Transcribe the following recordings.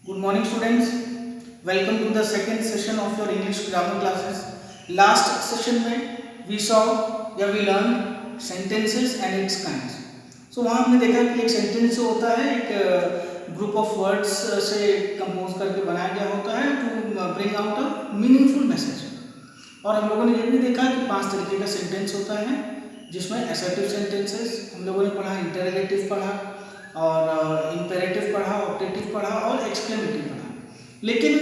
Good morning, students. Welcome to the second session of your English grammar classes. Last session में we saw या we learned sentences and its kinds. So वहाँ हमने देखा कि एक sentence जो होता है एक group of words से compose करके बनाया गया होता है to bring out a meaningful message. और हम लोगों ने ये भी देखा कि 5 तरीके का sentence होता है जिसमें assertive sentences हम लोगों ने पढ़ा, interrogative पढ़ा और इम्पेरेटिव पढ़ा, ऑप्टेटिव पढ़ा और एक्सक्लेमेटिव पढ़ा। लेकिन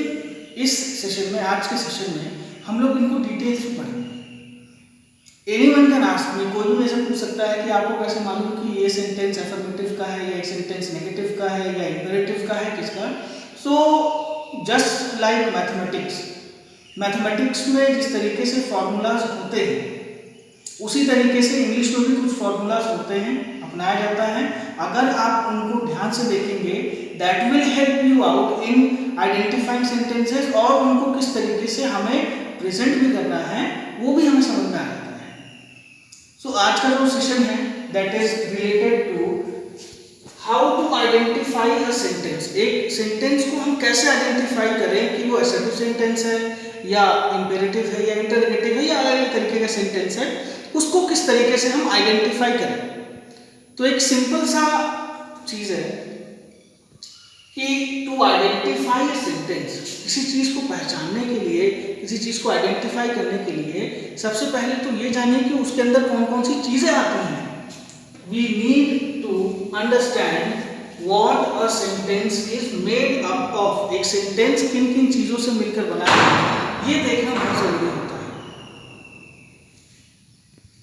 इस सेशन में, आज के सेशन में हम लोग इनको डिटेल्स में पढ़ेंगे। एनीवन कैन आस्क मी, कोई भी ऐसे पूछ सकता है कि आपको कैसे मालूम कि ये सेंटेंस अफर्मेटिव का है या एक सेंटेंस नेगेटिव का है या इम्पेरेटिव का है, किसका। सो जस्ट लाइक मैथमेटिक्स में जिस तरीके से फॉर्मूलाज होते हैं उसी तरीके से इंग्लिश में भी कुछ फॉर्मूलाज होते हैं, अपनाया जाता है। अगर आप उनको ध्यान से देखेंगे that will help you out in identifying sentences और उनको किस तरीके से हमें प्रेजेंट भी करना है वो भी हमें समझ में आ जाता है। सो आज का जो सेशन है that is related to how to identify a sentence. एक सेंटेंस को हम कैसे आइडेंटिफाई करें कि वो असर्टिव सेंटेंस है या इंपेरेटिव है या इंटरोगेटिव है या अलग अलग तरीके का सेंटेंस है, उसको किस तरीके से हम आइडेंटिफाई करें। तो एक सिंपल सा चीज है कि टू आइडेंटिफाई अ सेंटेंस, किसी चीज को पहचानने के लिए, किसी चीज को आइडेंटिफाई करने के लिए सबसे पहले तो ये जानिए कि उसके अंदर कौन कौन सी चीजें आती हैं। We need to understand what a sentence is made up of. एक सेंटेंस किन किन चीजों से मिलकर बना है ये देखना बहुत जरूरी होता है।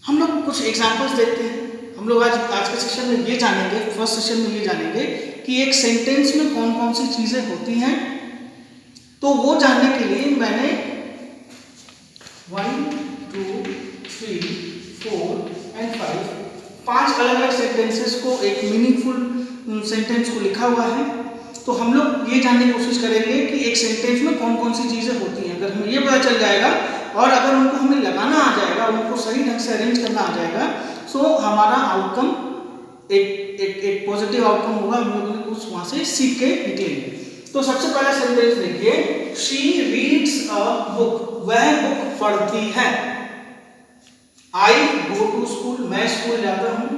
हम लोग कुछ एग्जांपल्स देखते हैं। हम लोग आज के सेशन में ये जानेंगे, फर्स्ट सेशन में ये जानेंगे कि एक सेंटेंस में कौन कौन सी चीजें होती हैं। तो वो जानने के लिए मैंने 1, 2, 3, 4 and 5 अलग अलग सेंटेंसेस को, एक मीनिंगफुल सेंटेंस को लिखा हुआ है। तो हम लोग ये जानने की कोशिश करेंगे कि एक सेंटेंस में कौन कौन सी चीजें होती हैं। अगर हमें ये पता चल जाएगा और अगर उनको हमें लगाना आ जाएगा, उनको सही ढंग से अरेंज करना आ जाएगा, सो हमारा आउटकम एक पॉजिटिव आउटकम होगा। हम लोगों ने कुछ वहां से सीख के निकलेंगे। तो सबसे पहला सेंटेंस देखिए, शी रीड्स अ बुक, वह बुक पढ़ती है। आई गो टू स्कूल, मैं स्कूल जाता हूँ।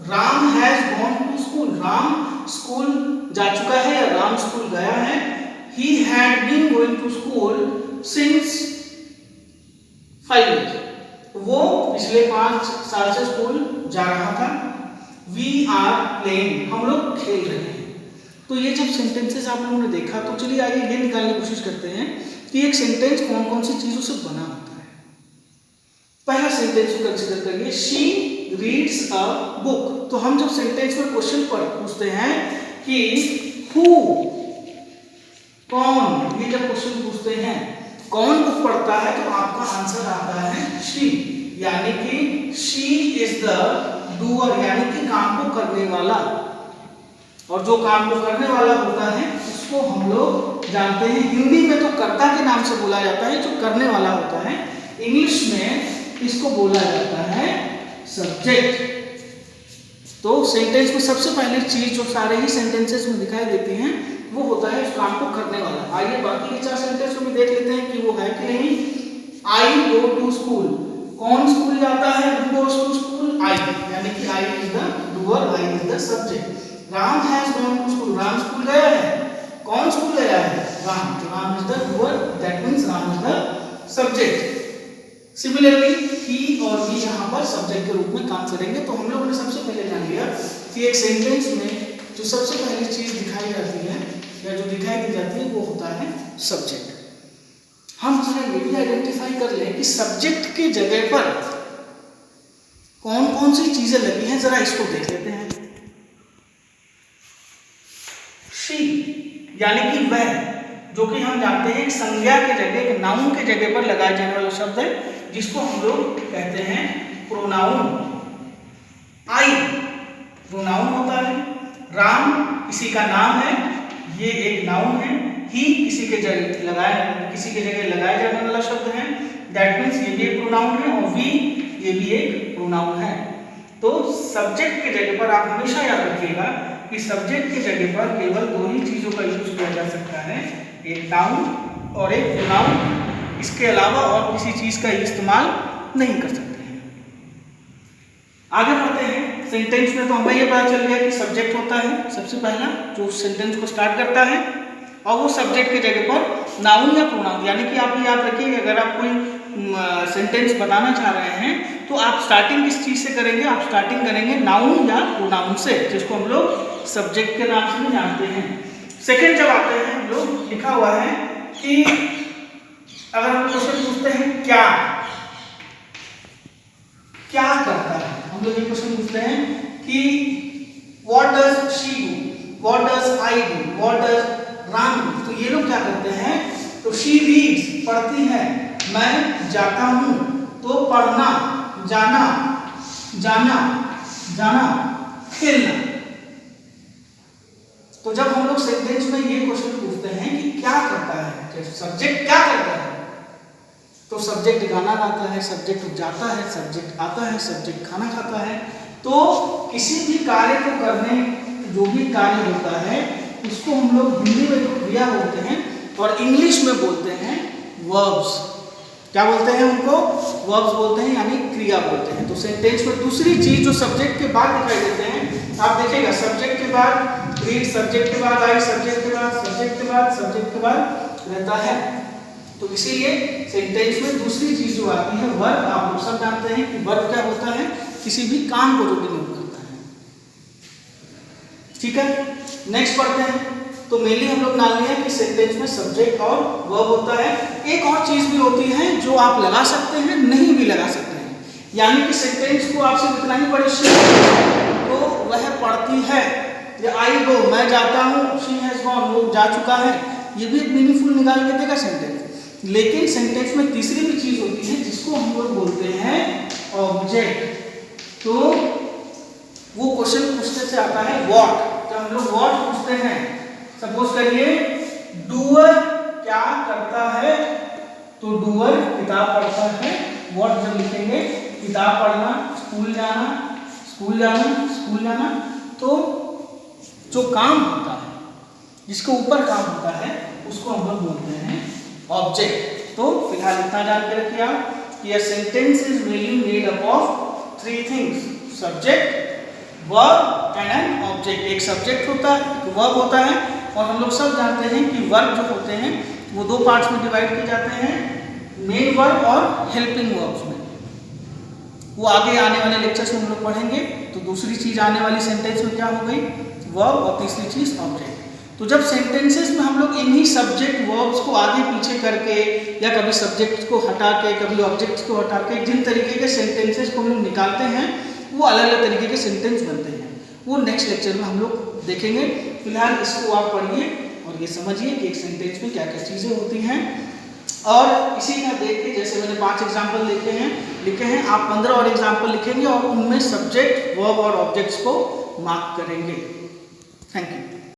Ram has gone to school, Ram school जा चुका है या राम स्कूल गया है। He had been going to school since 5 years, वो पिछले 5 साल से स्कूल जा रहा था। वी आर प्लेइंग, हम लोग खेल रहे हैं। तो ये जब सेंटेंसेस आप लोगों ने देखा तो चलिए आइए ये निकालने की कोशिश करते हैं कि एक सेंटेंस कौन कौन सी चीजों से बना होता है। पहला सेंटेंस को कंसीडर करिए, शी रीड्स अ बुक। तो हम जब सेंटेंस में क्वेश्चन पूछते हैं कि हु, कौन, ये जब क्वेश्चन पूछते हैं कौन बुक पढ़ता है तो आपका आंसर आता है शी, यानी कि शी इज द डूअर, यानी कि काम को करने वाला। और जो काम को करने वाला होता है उसको हम लोग जानते हैं, हिंदी में तो कर्ता के नाम से बोला जाता है, जो करने वाला होता है। इंग्लिश में इसको बोला जाता है सब्जेक्ट। तो सेंटेंस में सबसे पहली चीज जो सारे ही सेंटेंसेस में दिखाई देती है वो होता है उस काम को करने वाला। आइए बाकी के 4 सेंटेंस को भी देख लेते हैं कि वो है कि नहीं। आई गो टू स्कूल, कौन स्कूल जाता है, who goes to school, I, यानी कि I is the doer, I is the subject. Ram has gone to school, Ram school गया है। कौन स्कूल गया है, राम, तो Ram is the doer, that means Ram is the subject. Similarly ही और वी यहाँ पर सब्जेक्ट के रूप में काम करेंगे। तो हम लोगों ने सबसे पहले जान लिया कि एक सेंटेंस में जो सबसे पहली चीज दिखाई जाती है या जो दिखाई दी जाती है वो होता है सब्जेक्ट। हम जरा ये भी आइडेंटिफाई कर लें कि सब्जेक्ट की जगह पर कौन कौन सी चीजें लगी हैं, जरा इसको देख लेते हैं। शी, यानी कि वह, जो कि हम जानते हैं एक संज्ञा के जगह, एक नाउन के जगह पर लगाए जाने वाला शब्द है जिसको हम लोग कहते हैं प्रोनाउन। आई प्रोनाउन होता है। राम किसी का नाम है, ये एक नाउन है। ही किसी के जगह लगाए जाने वाला शब्द है, दैट मीन्स ये भी एक प्रोनाउन है। और वी, ये भी एक प्रोनाउन है। तो सब्जेक्ट के जगह पर आप हमेशा याद रखिएगा कि सब्जेक्ट की जगह पर केवल दो ही चीजों का यूज किया जा सकता है, एक नाउन और एक प्रोनाउन। इसके अलावा और किसी चीज का इस्तेमाल नहीं कर सकते हैं। आगे बढ़ते हैं। सेंटेंस में तो हमें ये पता चल गया कि सब्जेक्ट होता है सबसे पहला जो सेंटेंस को स्टार्ट करता है, और वो सब्जेक्ट की जगह पर नाउन या प्रोनाउन, यानी कि आप याद रखिए अगर आप कोई सेंटेंस बताना चाह रहे हैं तो आप स्टार्टिंग किस चीज से करेंगे, आप स्टार्टिंग करेंगे नाउन या प्रोनाउन से, जिसको हम लोग सब्जेक्ट के नाम से भी जानते हैं। सेकंड जब आते हैं हम लोग, लिखा हुआ है कि अगर हम क्वेश्चन पूछते हैं क्या करता है, हम लोग ये क्वेश्चन पूछते हैं कि what does she do, what does I do, what does Ram do, तो ये लोग क्या करते हैं, तो शी रीड्स पढ़ती है, मैं जाता हूं तो पढ़ना, जाना, खेलना। तो जब हम लोग सेंटेंस में ये क्वेश्चन पूछते हैं कि क्या करता है, सब्जेक्ट क्या करता है, तो सब्जेक्ट गाना गाता है, सब्जेक्ट जाता है, सब्जेक्ट आता है, सब्जेक्ट खाना खाता है। तो किसी भी कार्य को करने, जो भी कार्य होता है उसको हम लोग हिंदी में तो क्रिया बोलते हैं और इंग्लिश में बोलते हैं वर्ब्स। क्या बोलते हैं उनको? वर्ब्स बोलते हैं, यानी क्रिया बोलते हैं। तो सेंटेंस में दूसरी चीज जो सब्जेक्ट के बाद दिखाई देते हैं, आप देखिएगा सब्जेक्ट के बाद रीड, सब्जेक्ट के बाद आई, सब्जेक्ट के बाद, सब्जेक्ट के बाद, सब्जेक्ट के बाद रहता है। तो इसीलिए सेंटेंस में दूसरी चीज जो आती है वर्ब, आप लोग सब जानते हैं कि वर्ब क्या होता है, किसी भी काम को जो डिनोट करता है। ठीक है, नेक्स्ट पढ़ते हैं। तो मेनली हम लोग मान लिया कि सेंटेंस में सब्जेक्ट और वर्ब होता है। एक और चीज भी होती है जो आप लगा सकते हैं, नहीं भी लगा सकते हैं, यानी कि सेंटेंस को आपसे इतना ही पढ़े तो वह पढ़ती है, या आई गो, मैं जाता हूँ, शी हैज गॉन, वो जा चुका है, ये भी मीनिंगफुल निकाल के देगा सेंटेंस। लेकिन सेंटेंस में तीसरी भी चीज होती है जिसको हम लोग बोलते हैं ऑब्जेक्ट। तो वो क्वेश्चन पूछने से आता है व्हाट। जब हम लोग व्हाट पूछते हैं, सपोज करिए डूअर क्या करता है, तो डूअर किताब पढ़ता है। व्हाट जब लिखेंगे, किताब पढ़ना, स्कूल जाना, स्कूल जाना, स्कूल जाना, तो जो काम होता है, जिसके ऊपर काम होता है, उसको हम लोग बोलते हैं ऑब्जेक्ट। तो फिलहाल इतना जान के रखिए आप कि a sentence is really made up of three things: subject, verb and an object। एक सब्जेक्ट होता है, एक वर्ब होता है, और हम लोग सब जानते हैं कि वर्ब जो होते हैं वो दो पार्ट्स में डिवाइड किए जाते हैं, मेन वर्ब और हेल्पिंग वर्ब्स में। वो आगे आने वाले लेक्चर्स में हम लोग पढ़ेंगे। तो दूसरी चीज आने वाली सेंटेंस में क्या हो गई, वर्ब, और तीसरी चीज ऑब्जेक्ट। तो जब सेंटेंसेस में हम लोग इन्हीं सब्जेक्ट वर्ब्स को आगे पीछे करके, या कभी सब्जेक्ट को हटा के, कभी ऑब्जेक्ट्स को हटा के, जिन तरीके के सेंटेंसेस को हम लोग निकालते हैं, वो अलग अलग तरीके के सेंटेंस बनते हैं। वो नेक्स्ट लेक्चर में हम लोग देखेंगे। फिलहाल इसको आप पढ़िए और ये समझिए कि एक सेंटेंस में क्या क्या चीज़ें होती हैं। और इसी का देख के, जैसे मैंने 5 एग्जाम्पल लिखे हैं, आप 15 और एग्जाम्पल लिखेंगे और उनमें सब्जेक्ट, वर्ब और ऑब्जेक्ट्स को मार्क करेंगे। Thank you.